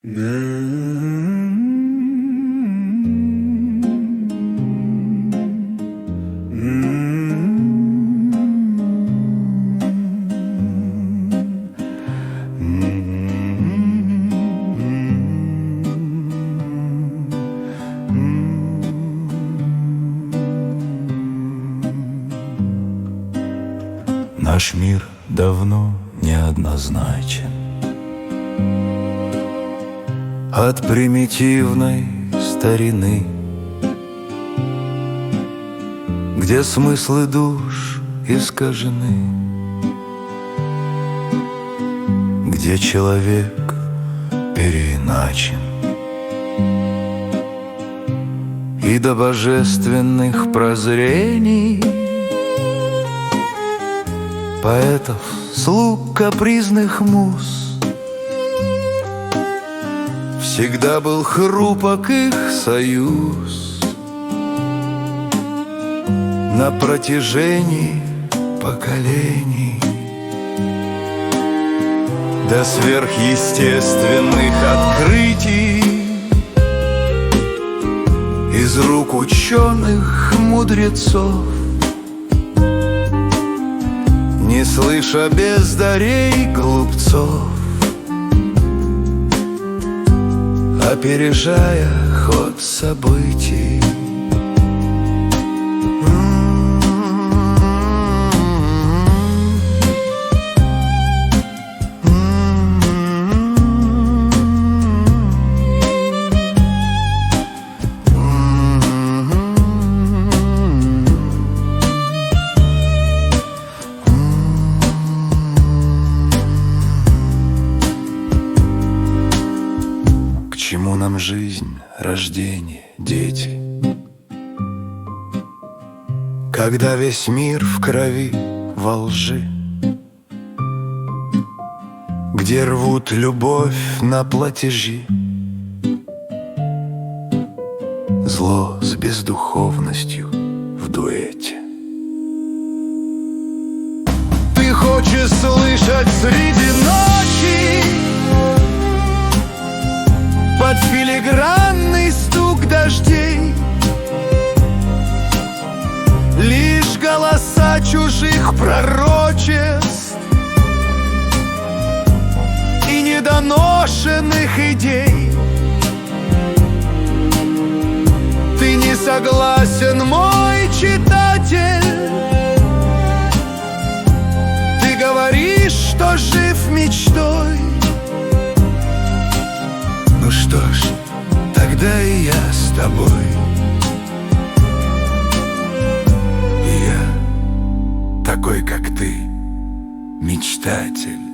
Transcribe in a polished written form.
Наш мир давно неоднозначен. От примитивной старины, где смыслы душ искажены, где человек переиначен, и до божественных прозрений поэтов, слуг капризных муз, всегда был хрупок их союз. На протяжении поколений до сверхъестественных открытий из рук ученых мудрецов, не слыша бездарей глупцов, опережая ход событий. К чему нам жизнь, рождение, дети, когда весь мир в крови, во лжи, где рвут любовь на платежи, зло с бездуховностью в дуэте. Ты хочешь слышать среди ночи под филигранный стук дождей лишь голоса чужих пророчеств и недоношенных идей. Ты не согласен, мой читатель, ты говоришь, что жив мечтой. Ну что ж, тогда и я с тобой. И я такой, как ты, мечтатель.